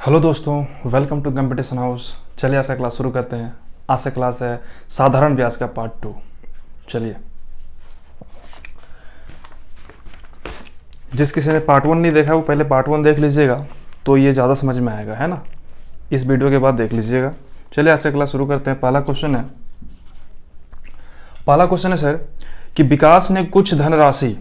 Hello दोस्तों, welcome to competition house. चलिए आज का क्लास शुरू करते हैं। आज से क्लास है साधारण ब्याज का पार्ट 2। चलिए, जिस किसी ने पार्ट 1 नहीं देखा वो पहले पार्ट 1 देख लीजिएगा, तो ये ज़्यादा समझ में आएगा, है ना। इस वीडियो के बाद देख लीजिएगा। चलिए आज से क्लास शुरू करते हैं। पहला क्वेश्चन है सर कि विकास ने कुछ धनराशि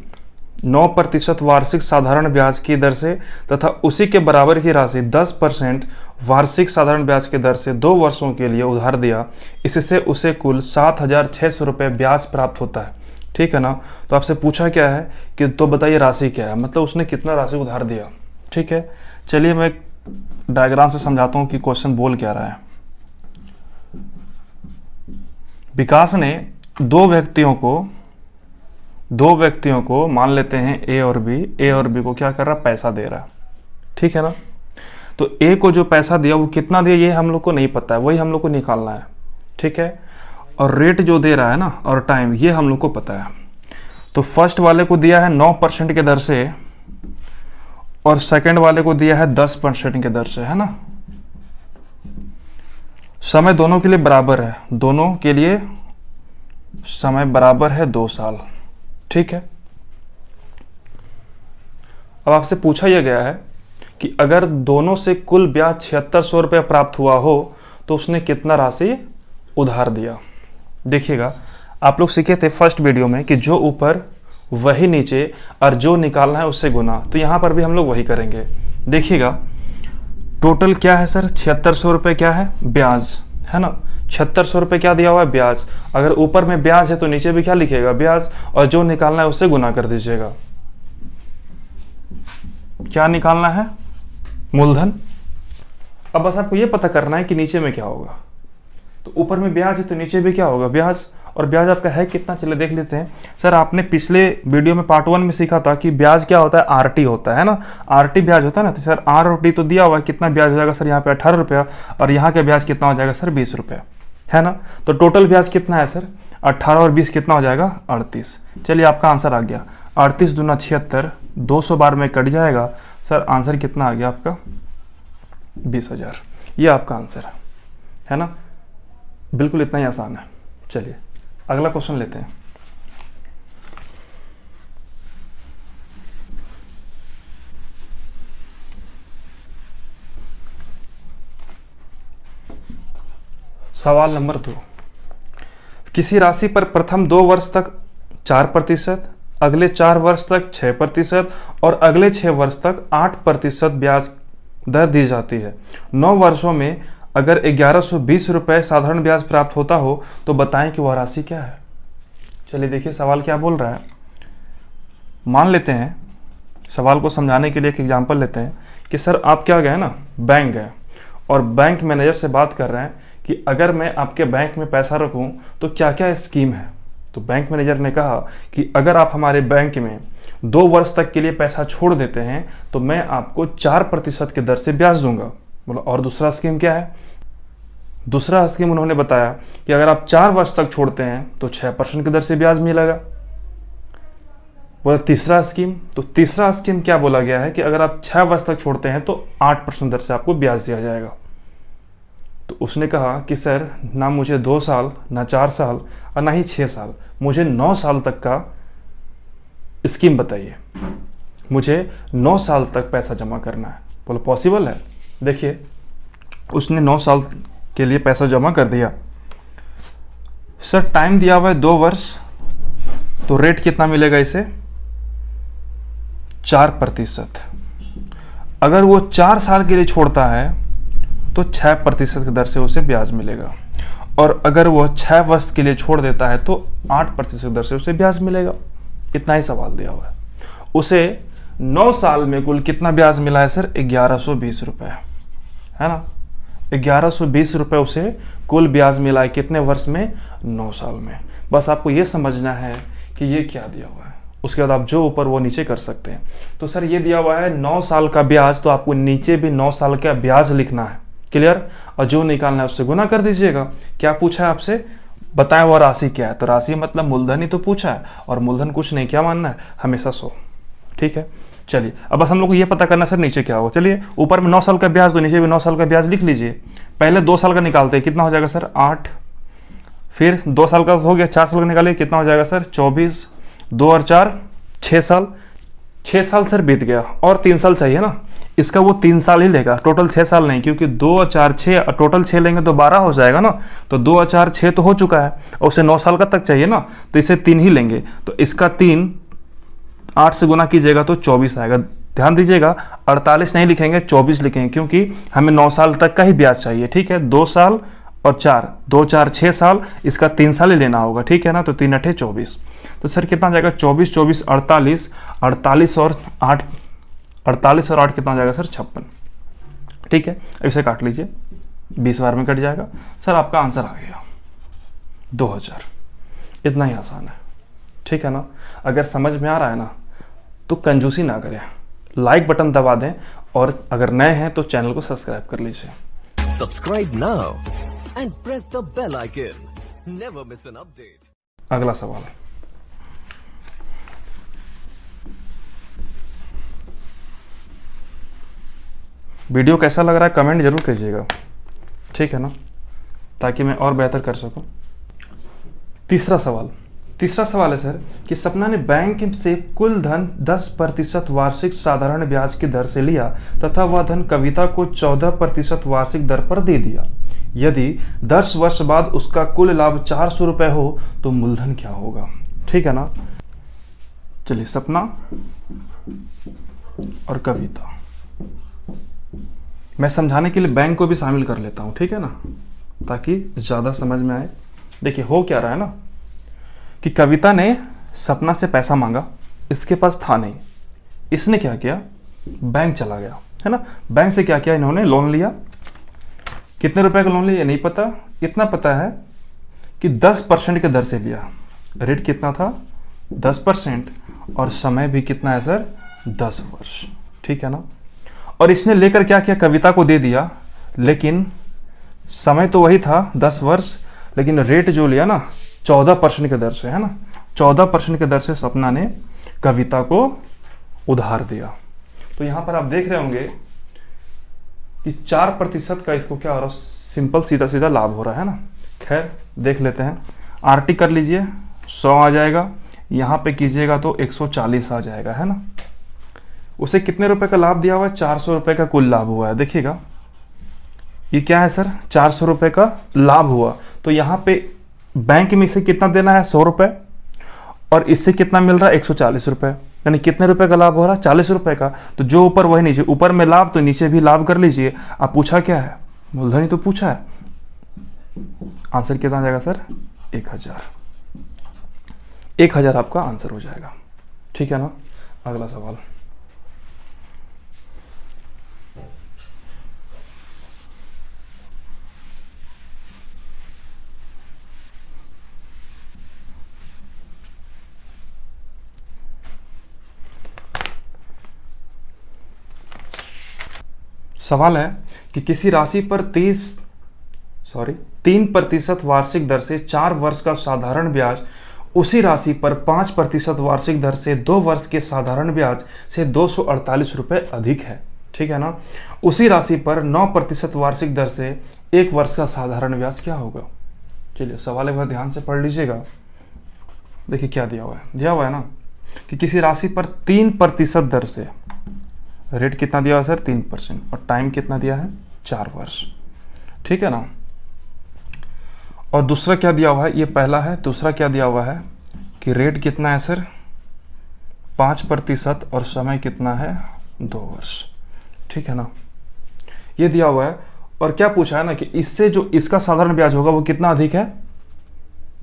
9% वार्षिक साधारण ब्याज की दर से तथा उसी के बराबर की राशि 10% वार्षिक साधारण ब्याज की दर से 2 वर्षों के लिए उधार दिया। इससे उसे कुल 7,600 रुपये ब्याज प्राप्त होता है। ठीक है ना। तो आपसे पूछा क्या है कि तो बताइए राशि क्या है, मतलब उसने कितना राशि उधार दिया। ठीक है, चलिए मैं डायग्राम से समझाता हूँ कि क्वेश्चन बोल क्या रहा है। विकास ने दो व्यक्तियों को मान लेते हैं ए और बी को क्या कर रहा, पैसा दे रहा है। ठीक है ना। तो ए को जो पैसा दिया वो कितना दिया ये हम लोग को नहीं पता है, वही हम लोग को निकालना है। ठीक है, और रेट जो दे रहा है ना और टाइम ये हम लोग को पता है। तो फर्स्ट वाले को दिया है 9% के दर से और सेकंड वाले को दिया है 10% के दर से, है ना। समय दोनों के लिए बराबर है, दोनों के लिए समय बराबर है 2 साल। ठीक है। अब आपसे पूछा यह गया है कि अगर दोनों से कुल ब्याज 7600 रुपये प्राप्त हुआ हो तो उसने कितना राशि उधार दिया। देखिएगा, आप लोग सीखे थे फर्स्ट वीडियो में कि जो ऊपर वही नीचे और जो निकालना है उससे गुना। तो यहां पर भी हम लोग वही करेंगे। देखिएगा, टोटल क्या है सर, 7600 रुपये क्या है, ब्याज, है ना। 7600 रुपये क्या दिया हुआ है, ब्याज। अगर ऊपर में ब्याज है तो नीचे भी क्या लिखिएगा, ब्याज, और जो निकालना है उससे गुना कर दीजिएगा। क्या निकालना है, मूलधन। अब बस आपको यह पता करना है कि नीचे में क्या होगा। तो ऊपर में ब्याज है तो नीचे भी क्या होगा, ब्याज। और ब्याज आपका है कितना, चलिए देख लेते हैं। सर आपने पिछले वीडियो में पार्ट 1 में सीखा था कि ब्याज क्या होता है, आरटी होता है ना। आरटी ब्याज होता है ना। तो सर आर और टी तो दिया हुआ है, कितना ब्याज हो जाएगा सर यहाँ पे 18 रुपया, और यहाँ का ब्याज कितना हो जाएगा सर 20 रुपया, है ना। तो टोटल ब्याज कितना है सर, 18 और 20 कितना हो जाएगा, 38। चलिए आपका आंसर आ गया 38 दूना 76, 200 बार में कट जाएगा। सर आंसर कितना आ गया आपका, 20,000। ये आपका आंसर है ना। बिल्कुल इतना ही आसान है। चलिए अगला क्वेश्चन लेते हैं। सवाल नंबर 2। किसी राशि पर प्रथम 2 वर्ष तक 4%, अगले 4 वर्ष तक 6% और अगले 6 वर्ष तक 8% ब्याज दर दी जाती है। 9 वर्षों में अगर 1120 रुपये साधारण ब्याज प्राप्त होता हो तो बताएं कि वह राशि क्या है। चलिए देखिए सवाल क्या बोल रहा है। मान लेते हैं, सवाल को समझाने के लिए एक एग्जांपल लेते हैं कि सर आप क्या गए ना, बैंक गए और बैंक मैनेजर से बात कर रहे हैं कि अगर मैं आपके बैंक में पैसा रखूं तो क्या क्या स्कीम है। तो बैंक मैनेजर ने कहा कि अगर आप हमारे बैंक में 2 वर्ष तक के लिए पैसा छोड़ देते हैं तो मैं आपको 4% की दर से ब्याज दूंगा। बोला और दूसरा स्कीम क्या है। दूसरा स्कीम उन्होंने बताया कि अगर आप 4 वर्ष तक छोड़ते हैं तो 6% की दर से ब्याज मिलेगा। बोला तीसरा स्कीम, तो तीसरा स्कीम क्या बोला गया है कि अगर आप 6 वर्ष तक छोड़ते हैं तो 8% दर से आपको ब्याज दिया जाएगा। तो उसने कहा कि सर ना मुझे 2 साल, ना 4 साल और ना ही 6 साल, मुझे 9 साल तक का स्कीम बताइए। मुझे 9 साल तक पैसा जमा करना है। बोला पॉसिबल है। देखिए उसने 9 साल के लिए पैसा जमा कर दिया। सर टाइम दिया हुआ है 2 वर्ष, तो रेट कितना मिलेगा इसे, 4%। अगर वो 4 साल के लिए छोड़ता है तो 6% की दर से उसे ब्याज मिलेगा, और अगर वो 6 वर्ष के लिए छोड़ देता है तो 8% दर से उसे ब्याज मिलेगा। इतना ही सवाल दिया हुआ है। उसे 9 साल में कुल कितना ब्याज मिला है सर, 1120 रुपये, है ना। 1120 रुपये उसे कुल ब्याज मिला है कितने वर्ष में, 9 साल में। बस आपको ये समझना है कि ये क्या दिया हुआ है। उसके बाद आप जो ऊपर वो नीचे कर सकते हैं। तो सर ये दिया हुआ है 9 साल का ब्याज, तो आपको नीचे भी 9 साल का ब्याज लिखना है। क्लियर। और जो निकालना है उससे गुना कर दीजिएगा। क्या पूछा है आपसे, बताएं वह राशि क्या है। तो राशि मतलब मूलधन ही तो पूछा है, और मूलधन कुछ नहीं, क्या मानना है, हमेशा 100। ठीक है, चलिए अब बस हम लोग को ये पता करना सर नीचे क्या होगा। चलिए ऊपर में 9 साल का ब्याज तो नीचे भी 9 साल का ब्याज लिख लीजिए। पहले 2 साल का निकालते हैं, कितना हो जाएगा सर 8, फिर 2 साल का हो गया, 4 साल का निकालिए, कितना हो जाएगा सर 24, 2 और 4 6 साल। 6 साल सर बीत गया और 3 साल चाहिए ना, इसका वो 3 साल ही लेगा, टोटल 6 साल नहीं, क्योंकि 2 और 4 6, टोटल 6 लेंगे तो 12 हो जाएगा ना। तो 2 और 4 6 तो हो चुका है और उसे 9 साल का तक चाहिए ना, तो इसे 3 ही लेंगे। तो इसका 3 8 से गुना कीजिएगा तो 24 आएगा। ध्यान दीजिएगा 48 नहीं लिखेंगे, 24 लिखेंगे, क्योंकि हमें 9 साल तक का ही ब्याज चाहिए। ठीक है, 2 साल और 4, 2 4 6 साल, इसका 3 साल ही लेना होगा। ठीक है ना, तो 3 8 24, तो सर कितना जाएगा 24 24 48, 48 और 8, 48 और 8 कितना जाएगा सर 56। ठीक है, अब इसे काट लीजिए, 20 बार में कट जाएगा। सर आपका आंसर आ गया 2000। इतना ही आसान है। ठीक है ना, अगर समझ में आ रहा है ना तो कंजूसी ना करें, लाइक बटन दबा दें, और अगर नए हैं तो चैनल को सब्सक्राइब कर लीजिए। Subscribe now and press the bell icon, never miss an update. अगला सवाल है, वीडियो कैसा लग रहा है कमेंट जरूर कीजिएगा। ठीक है ना, ताकि मैं और बेहतर कर सकूं। तीसरा सवाल है सर कि सपना ने बैंक से कुल धन 10% वार्षिक साधारण ब्याज की दर से लिया तथा वह धन कविता को 14% वार्षिक दर पर दे दिया। यदि 10 वर्ष बाद उसका कुल लाभ 400 रुपये हो तो मूलधन क्या होगा। ठीक है ना, चलिए सपना और कविता, मैं समझाने के लिए बैंक को भी शामिल कर लेता हूं। ठीक है ना, ताकि ज़्यादा समझ में आए। देखिए हो क्या रहा है ना कि कविता ने सपना से पैसा मांगा, इसके पास था नहीं, इसने क्या किया, बैंक चला गया, है ना। बैंक से क्या किया, इन्होंने लोन लिया। कितने रुपए का लोन लिया ये नहीं पता, इतना पता है कि 10% के दर से लिया। रेट कितना था 10%, और समय भी कितना है सर 10 वर्ष। ठीक है ना, और इसने लेकर क्या किया, कविता को दे दिया, लेकिन समय तो वही था 10 वर्ष, लेकिन रेट जो लिया ना 14% के दर से, है ना, 14% के दर से सपना ने कविता को उधार दिया। तो यहां पर आप देख रहे होंगे कि 4% का इसको क्या हो रहा है, सिंपल सीधा सीधा लाभ हो रहा है ना। खैर देख लेते हैं, आरटी कर लीजिए, 100 आ जाएगा, यहां पे कीजिएगा तो 140 आ जाएगा, है ना। उसे कितने रुपए का लाभ दिया हुआ है, 400 रुपए का कुल लाभ हुआ है। देखिएगा ये क्या है सर, 400 रुपए का लाभ हुआ। तो यहाँ पे बैंक में इसे कितना देना है 100 रुपए, और इससे कितना मिल रहा है 140 रुपए, यानी कितने रुपए का लाभ हो रहा है 40 रुपए का। तो जो ऊपर वही नीचे, ऊपर में लाभ तो नीचे भी लाभ कर लीजिए। आप पूछा क्या है, मूलधन ही तो पूछा है। आंसर कितना जाएगा सर 1000। 1000 आपका आंसर हो जाएगा। ठीक है ना, अगला सवाल, सवाल है कि किसी राशि पर 3% वार्षिक दर से 4 वर्ष का साधारण ब्याज उसी राशि पर 5% वार्षिक दर से 2 वर्ष के साधारण ब्याज से 248 रुपये अधिक है। ठीक है ना, उसी राशि पर 9% वार्षिक दर से 1 वर्ष का साधारण ब्याज क्या होगा। चलिए सवाल एक बार ध्यान से पढ़ लीजिएगा। देखिए क्या दिया हुआ है ना कि किसी राशि पर 3% दर से, रेट कितना दिया हुआ है सर 3%, और टाइम कितना दिया है 4 वर्ष। ठीक है ना, और दूसरा क्या दिया हुआ है, ये पहला है, दूसरा क्या दिया हुआ है कि रेट कितना है सर 5% और समय कितना है 2 वर्ष। ठीक है ना, ये दिया हुआ है। और क्या पूछा है ना कि इससे जो इसका साधारण ब्याज होगा वो कितना अधिक है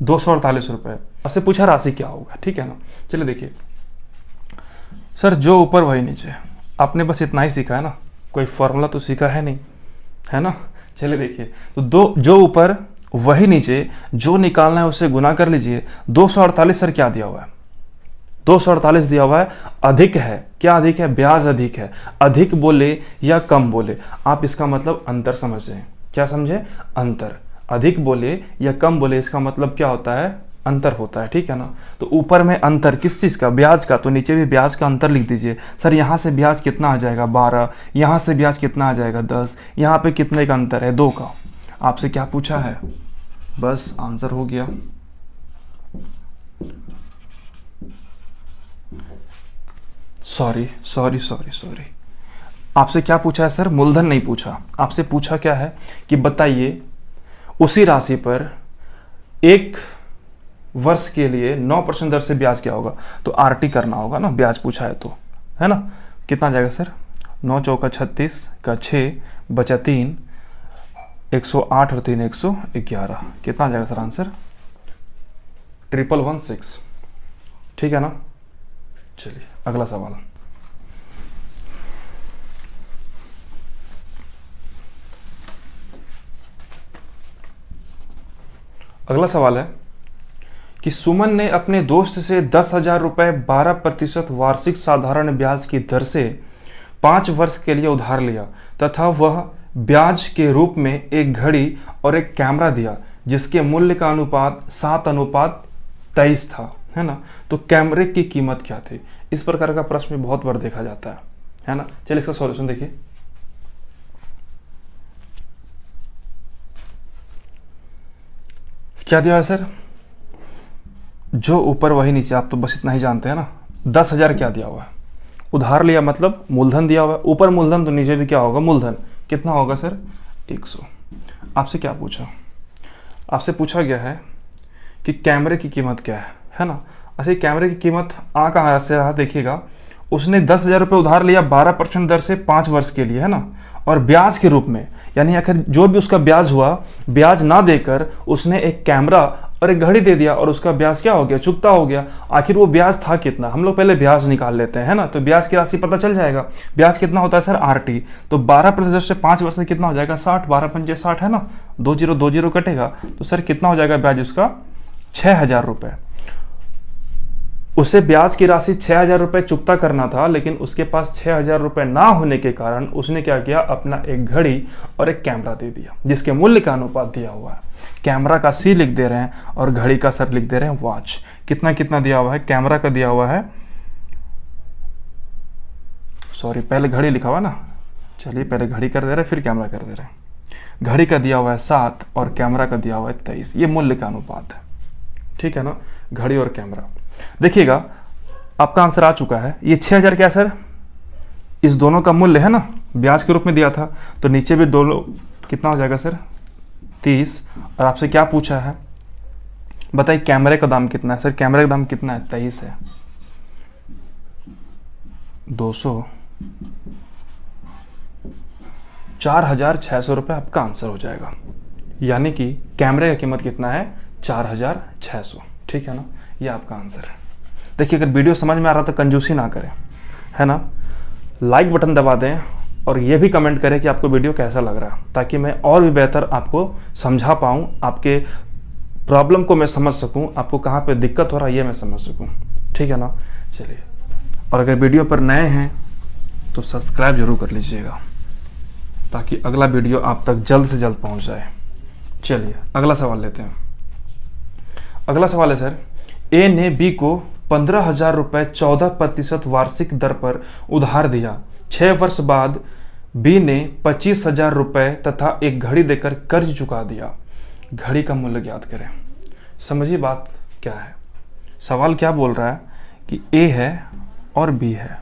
248 रुपये। आपसे पूछा राशि क्या होगा। ठीक है ना, चलिए देखिए सर, जो ऊपर वही नीचे, आपने बस इतना ही सीखा है ना, कोई फॉर्मूला तो सीखा है नहीं, है ना। चलिए देखिए, तो जो ऊपर वही नीचे, जो निकालना है उससे गुना कर लीजिए। 248 सर क्या दिया हुआ है, 248 दिया हुआ है, अधिक है। क्या अधिक है, ब्याज अधिक है। अधिक बोले या कम बोले, आप इसका मतलब अंतर समझें। क्या समझे, अंतर। अधिक बोले या कम बोले, इसका मतलब क्या होता है अंतर होता है, ठीक है ना। तो ऊपर में अंतर किस चीज़ का, ब्याज का, तो नीचे भी ब्याज का अंतर लिख दीजिए। सर यहाँ से ब्याज कितना आ जाएगा 12, यहाँ से ब्याज कितना आ जाएगा 10, यहाँ पे कितने का अंतर है 2 का। आपसे क्या पूछा है, बस आंसर हो गया। सॉरी सॉरी सॉरी सॉरी, आपसे क्या पूछा है सर, मूलधन नहीं पूछा। आपसे पूछा क्या है कि बताइए उसी राशि पर 1 वर्ष के लिए 9% दर से ब्याज क्या होगा। तो आरटी करना होगा ना, ब्याज पूछा है तो, है ना। कितना जाएगा सर, 9 चौका 36 का 6 बचा 3, 108 और 3 111। कितना जाएगा सर आंसर, 1116, ठीक है ना। चलिए अगला सवाल। अगला सवाल है कि सुमन ने अपने दोस्त से 10,000 रुपये 12% वार्षिक साधारण ब्याज की दर से 5 वर्ष के लिए उधार लिया तथा वह ब्याज के रूप में एक घड़ी और एक कैमरा दिया जिसके मूल्य का अनुपात 7:23 था, है ना। तो कैमरे की कीमत क्या थी। इस प्रकार का प्रश्न बहुत बार देखा जाता है ना। चलिए इसका सॉल्यूशन देखिए। क्या दिया है सर, जो ऊपर वही नीचे, आप तो बस इतना ही जानते हैं ना। 10,000 क्या दिया हुआ है, उधार लिया मतलब मूलधन दिया हुआ है, ऊपर मूलधन तो नीचे भी क्या होगा मूलधन। कितना होगा सर 100। आपसे क्या पूछा, आपसे पूछा गया है कि कैमरे की कीमत क्या है ना। ऐसे कैमरे की कीमत कहाँ से रहा देखिएगा, उसने 10,000 रुपये उधार लिया 12% दर से 5 वर्ष के लिए, है ना। और ब्याज के रूप में, यानी आखिर जो भी उसका ब्याज हुआ, ब्याज ना देकर उसने एक कैमरा और एक घड़ी दे दिया और उसका ब्याज क्या हो गया, चुकता हो गया। आखिर वो ब्याज था कितना, हम लोग पहले ब्याज निकाल लेते हैं, है ना। तो ब्याज की राशि पता चल जाएगा। ब्याज कितना होता है सर आरटी, तो 12% से 5 वर्ष से कितना हो जाएगा 60, 12 पंजे 60, है ना। 20 कटेगा तो सर कितना हो जाएगा ब्याज उसका 6,000 रुपये। उसे ब्याज की राशि 6,000 रुपये चुकता करना था, लेकिन उसके पास 6,000 रुपये ना होने के कारण उसने क्या किया, अपना एक घड़ी और एक कैमरा दे दिया जिसके मूल्य का अनुपात दिया हुआ है। कैमरा का सी लिख दे रहे हैं और घड़ी का सर लिख दे रहे हैं वॉच। कितना कितना दिया हुआ है, कैमरा का दिया हुआ है, सॉरी पहले घड़ी लिखा हुआ ना, चलिए पहले घड़ी कर दे रहे फिर कैमरा कर दे रहे हैं। घड़ी का दिया हुआ है 7 और कैमरा का दिया हुआ है 23। ये मूल्य का अनुपात है, ठीक है ना, घड़ी और कैमरा। देखिएगा आपका आंसर आ चुका है। ये 6,000 क्या सर, इस दोनों का मूल्य है ना, ब्याज के रूप में दिया था, तो नीचे भी दोनों कितना हो जाएगा सर 30। और आपसे क्या पूछा है बताइए, कैमरे का दाम कितना है सर, कैमरे का दाम कितना है 23 है, 200, 4,600 रुपये आपका आंसर हो जाएगा। यानी कि कैमरे का कीमत कितना है 4,600, ठीक है ना। ये आपका आंसर है। देखिए अगर वीडियो समझ में आ रहा तो कंजूसी ना करें, है ना। लाइक बटन दबा दें और ये भी कमेंट करें कि आपको वीडियो कैसा लग रहा है, ताकि मैं और भी बेहतर आपको समझा पाऊँ, आपके प्रॉब्लम को मैं समझ सकूँ, आपको कहाँ पे दिक्कत हो रहा है ये मैं समझ सकूँ, ठीक है ना। चलिए, और अगर वीडियो पर नए हैं तो सब्सक्राइब जरूर कर लीजिएगा ताकि अगला वीडियो आप तक जल्द से जल्द पहुँच जाए। चलिए अगला सवाल लेते हैं। अगला सवाल है सर, ए ने बी को 15,000 रुपये 14% वार्षिक दर पर उधार दिया। 6 वर्ष बाद बी ने 25,000 रुपये तथा एक घड़ी देकर कर्ज चुका दिया। घड़ी का मूल्य ज्ञात करें। समझिए बात क्या है, सवाल क्या बोल रहा है कि ए है और बी है,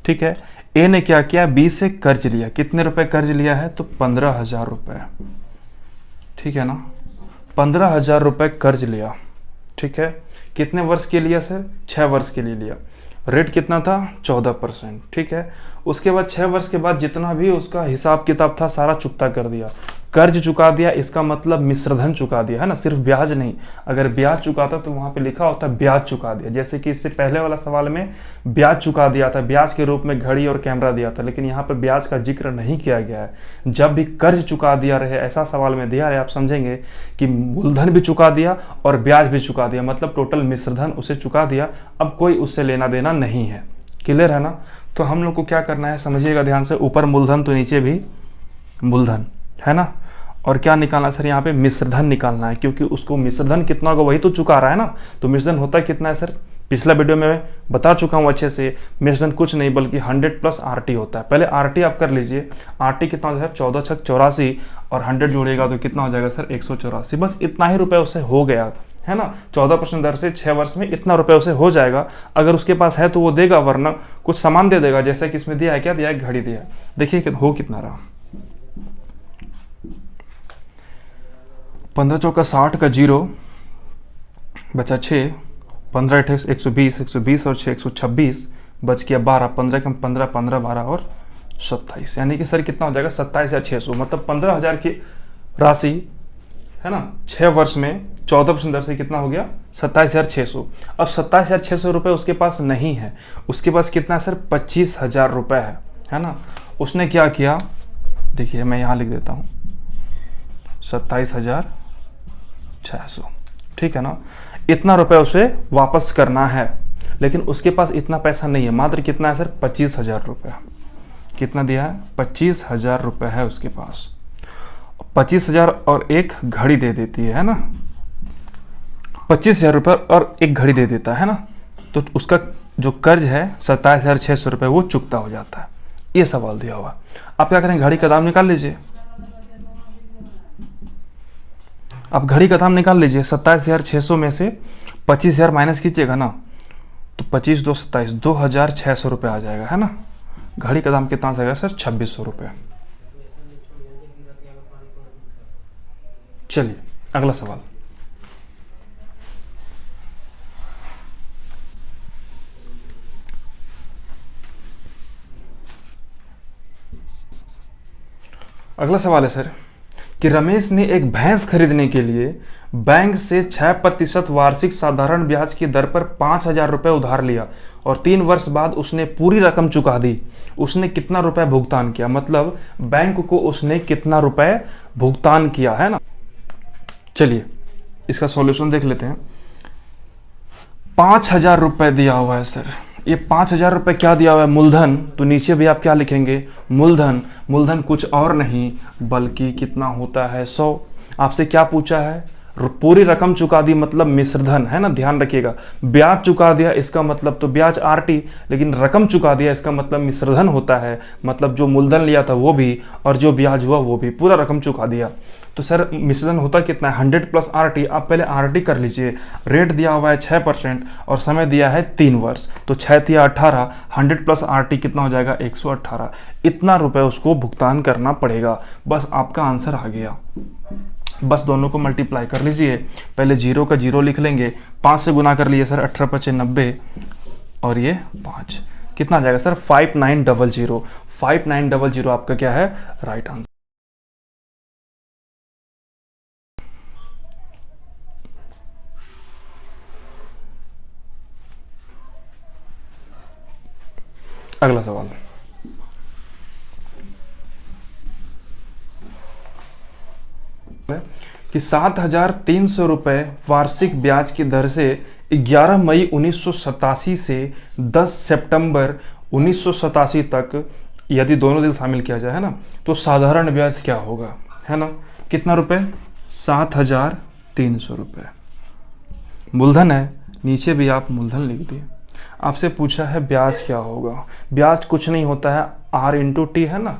ठीक है। ए ने क्या किया, बी से कर्ज लिया। कितने रुपए कर्ज लिया है, तो 15,000 रुपये, ठीक है ना। 15,000 रुपये कर्ज लिया, ठीक है। कितने वर्ष के लिए सर, 6 वर्ष के लिए लिया। रेट कितना था 14%, ठीक है। उसके बाद 6 वर्ष के बाद जितना भी उसका हिसाब किताब था सारा चुकता कर दिया, कर्ज चुका दिया। इसका मतलब मिश्रधन चुका दिया, है ना, सिर्फ ब्याज नहीं। अगर ब्याज चुकाता तो वहां पे लिखा होता ब्याज चुका दिया, जैसे कि इससे पहले वाला सवाल में ब्याज चुका दिया था, ब्याज के रूप में घड़ी और कैमरा दिया था, लेकिन यहाँ पे ब्याज का जिक्र नहीं किया गया है। जब भी कर्ज चुका दिया रहे ऐसा सवाल में दिया है, आप समझेंगे कि मूलधन भी चुका दिया और ब्याज भी चुका दिया, मतलब टोटल मिश्रधन उसे चुका दिया। अब कोई उससे लेना देना नहीं है, क्लियर है ना। तो हम लोग को क्या करना है समझिएगा ध्यान से, ऊपर मूलधन तो नीचे भी मूलधन, है ना। और क्या निकालना है सर, यहाँ पे मिश्रधन निकालना है, क्योंकि उसको मिश्रधन कितना होगा वही तो चुका रहा है ना। तो मिश्रधन होता कितना है सर, पिछला वीडियो में मैं बता चुका हूँ अच्छे से। मिश्रधन कुछ नहीं बल्कि 100 प्लस RT होता है। पहले RT आप कर लीजिए, RT कितना हो जाएगा 14 छक 84 और 100 जोड़ेगा तो कितना हो जाएगा सर 184। बस इतना ही रुपए उसे हो गया है ना, 14% दर से 6 वर्ष में इतना रुपए उसे हो जाएगा। अगर उसके पास है तो वो देगा, वरना कुछ सामान दे देगा, जैसे कि इसमें दिया है, क्या दिया है, घड़ी दिया है। देखिए हो कितना रहा, 15 चौका 60 का 0 बचा 6, 15 8 120, 120 और 6 126, बच गया 12, 15 कम 15, 15 12 और 27, यानी कि सर कितना हो जाएगा 27,600। मतलब 15,000 की राशि है ना, 6 वर्ष में 14% दर से कितना हो गया 27,600। अब 27,600 रुपये उसके पास नहीं है, उसके पास कितना है सर 25,000 रुपये है ना। उसने क्या किया, देखिए मैं यहाँ लिख देता हूँ 27,600, ठीक है ना। इतना रुपए उसे वापस करना है, लेकिन उसके पास इतना पैसा नहीं है। मात्र कितना है सर 25,000 रुपये। कितना दिया है 25,000 रुपये है उसके पास। 25,000 और एक घड़ी दे देती है ना, 25,000 रुपये और एक घड़ी दे देता है ना, तो उसका जो कर्ज है 27,600 रुपये वो चुकता हो जाता है। ये सवाल दिया हुआ। आप क्या करें, घड़ी का दाम निकाल लीजिए। आप घड़ी का दाम निकाल लीजिए, 27,600 में से 25,000 माइनस कीजिएगा ना, तो 25 2 27, 2,600 रुपये आ जाएगा है ना। घड़ी का दाम कितना आ जाएगा सर 2,600 रुपये। चलिए अगला सवाल। अगला सवाल है सर कि रमेश ने एक भैंस खरीदने के लिए बैंक से 6% वार्षिक साधारण ब्याज की दर पर 5,000 रुपये उधार लिया और 3 वर्ष बाद उसने पूरी रकम चुका दी। उसने कितना रुपए भुगतान किया, मतलब बैंक को उसने कितना रुपए भुगतान किया है ना। चलिए इसका सॉल्यूशन देख लेते हैं। 5,000 रुपये दिया हुआ है सर, ये 5,000 रुपये क्या दिया हुआ है, मूलधन। तो नीचे भी आप क्या लिखेंगे, मूलधन। मूलधन कुछ और नहीं बल्कि कितना होता है 100। आपसे क्या पूछा है, पूरी रकम चुका दी मतलब मिश्रधन है ना, ध्यान रखिएगा। ब्याज चुका दिया इसका मतलब तो ब्याज RT, लेकिन रकम चुका दिया इसका मतलब मिश्रधन होता है। मतलब जो मूलधन लिया था वो भी और जो ब्याज हुआ वो भी, पूरा रकम चुका दिया। तो सर मिश्रधन होता कितना है 100 प्लस RT। आप पहले RT कर लीजिए। रेट दिया हुआ है 6% और समय दिया है 3 वर्ष, तो 6 तिया 18, 100 प्लस RT कितना हो जाएगा 118। इतना रुपए उसको भुगतान करना पड़ेगा। बस आपका आंसर आ गया। बस दोनों को मल्टीप्लाई कर लीजिए। पहले 0 का 0 लिख लेंगे, 5 से गुना कर लिए सर 18 5 90 और ये 5, कितना आ जाएगा सर 5900। 5900 आपका क्या है राइट आंसर। अगला सवाल, कि 7,300 रुपये वार्षिक ब्याज की दर से 11 मई 1987 से 10 सितंबर 1987 तक यदि दोनों दिन शामिल किया जाए है ना, तो साधारण ब्याज क्या होगा है ना। कितना रुपए 7,300 रुपये। मूलधन है, नीचे भी आप मूलधन लिख दिए। आपसे पूछा है ब्याज क्या होगा। ब्याज कुछ नहीं होता है R इंटू T है ना।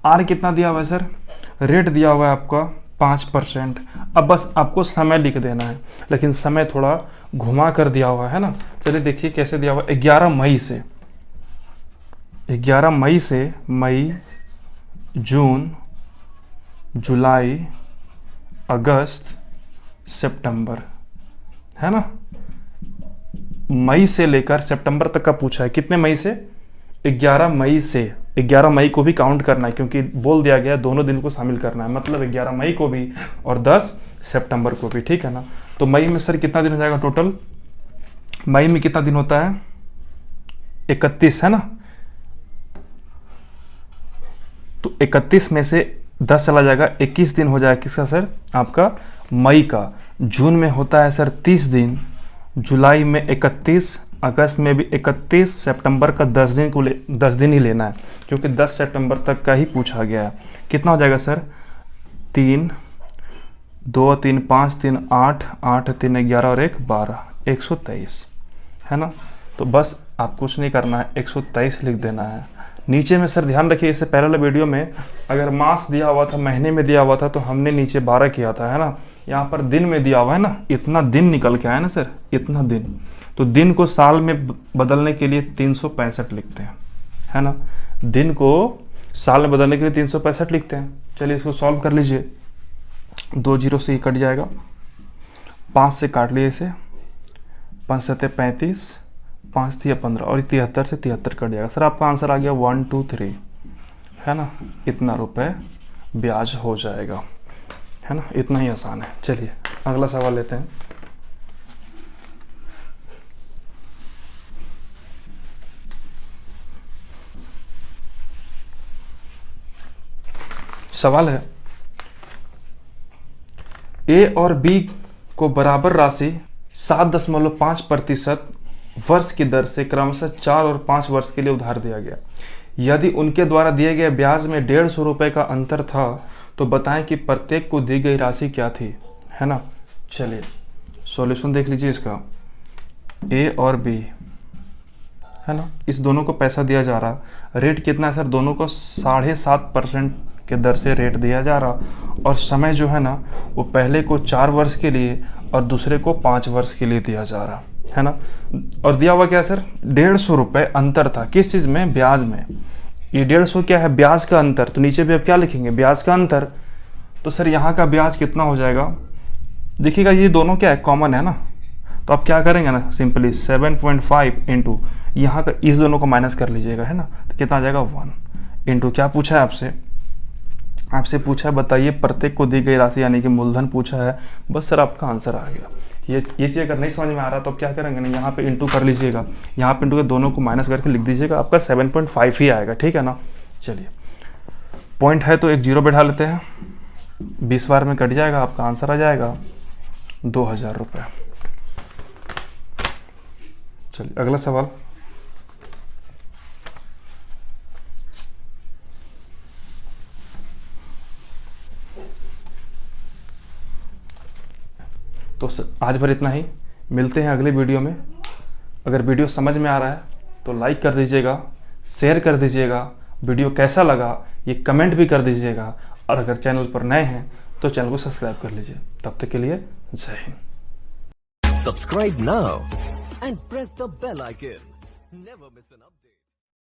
R कितना दिया हुआ है सर, रेट दिया हुआ है आपका 5%। अब बस आपको समय लिख देना है, लेकिन समय थोड़ा घुमा कर दिया हुआ है ना। चलिए देखिए कैसे दिया हुआ है। 11 मई से मई, जून, जुलाई, अगस्त, सितंबर है ना। मई से लेकर सितंबर तक का पूछा है। कितने मई से, 11 मई से। 11 मई को भी काउंट करना है क्योंकि बोल दिया गया दोनों दिन को शामिल करना है, मतलब 11 मई को भी और 10 सितंबर को भी, ठीक है ना। तो मई में सर कितना दिन हो जाएगा टोटल, मई में कितना दिन होता है 31 है ना। तो 31 में से 10 चला जाएगा, 21 दिन हो जाएगा किसका सर आपका मई का। जून में होता है सर 30 दिन, जुलाई में 31, अगस्त में भी 31, सितंबर का 10 दिन को 10 दिन ही लेना है क्योंकि 10 सितंबर तक का ही पूछा गया है। कितना हो जाएगा सर 3 2 3 5 3 8 8 3 11 और 1 12 123 है ना। तो बस आप कुछ नहीं करना है, 123 लिख देना है। नीचे में सर ध्यान रखिए, इससे पहले वाले वीडियो में अगर मास दिया हुआ था, महीने में दिया हुआ था, तो हमने नीचे 12 किया था, है ना। यहाँ पर दिन में दिया हुआ है ना, इतना दिन निकल के आया ना सर, इतना दिन। तो दिन को साल में बदलने के लिए 365 लिखते हैं, है ना। दिन को साल में बदलने के लिए 365 लिखते हैं। चलिए इसको सॉल्व कर लीजिए। 2 0 से ही कट जाएगा, 5 से काट लिए इसे, 5 7 35, 5 3 15 और 73 से 73 कट जाएगा। सर आपका आंसर आ गया 1 2 3, है ना। इतना रुपए ब्याज हो जाएगा, है ना। इतना ही आसान है। चलिए अगला सवाल लेते हैं। सवाल है, ए और बी को बराबर राशि 7.5% वर्ष की दर से क्रमशः 4 और 5 वर्ष के लिए उधार दिया गया। यदि उनके द्वारा दिए गए ब्याज में 150 रुपए का अंतर था तो बताएं कि प्रत्येक को दी गई राशि क्या थी, है ना। चलिए सॉल्यूशन देख लीजिए इसका। ए और बी, है ना, इस दोनों को पैसा दिया जा रहा। रेट कितना है सर? दोनों को 7.5% के दर से रेट दिया जा रहा, और समय जो है ना वो पहले को 4 वर्ष के लिए और दूसरे को 5 वर्ष के लिए दिया जा रहा, है ना। और दिया हुआ क्या है सर? 150 रुपए अंतर था। किस चीज में? ब्याज में। ये 150 क्या है? ब्याज का अंतर। तो नीचे भी अब क्या लिखेंगे? ब्याज का अंतर। तो सर यहाँ का ब्याज कितना हो जाएगा? देखिएगा ये दोनों क्या है? कॉमन है ना। तो आप क्या करेंगे ना, सिंपली 7.5 इंटू यहाँ का इस दोनों को माइनस कर लीजिएगा, है ना। तो कितना आ जाएगा? 1 इंटू क्या पूछा है आपसे? आपसे पूछा है बताइए प्रत्येक को दी गई राशि, यानी कि मूलधन पूछा है। बस सर आपका आंसर आ गया। ये चीज़ अगर नहीं समझ में आ रहा तो आप क्या करेंगे ना, यहाँ पे इंटू कर लीजिएगा, यहाँ पे इंटू के दोनों को माइनस करके लिख दीजिएगा, आपका 7.5 ही आएगा, ठीक है ना। चलिए पॉइंट है तो एक 0 बैठा लेते हैं, 20 बार में कट जाएगा, आपका आंसर आ जाएगा 2000 रुपये। चलिए अगला सवाल। तो आज भर इतना ही, मिलते हैं अगले वीडियो में। अगर वीडियो समझ में आ रहा है तो लाइक कर दीजिएगा, शेयर कर दीजिएगा, वीडियो कैसा लगा ये कमेंट भी कर दीजिएगा, और अगर चैनल पर नए हैं तो चैनल को सब्सक्राइब कर लीजिए। तब तक के लिए जय Hind. Subscribe now and press the bell icon. Never miss an update.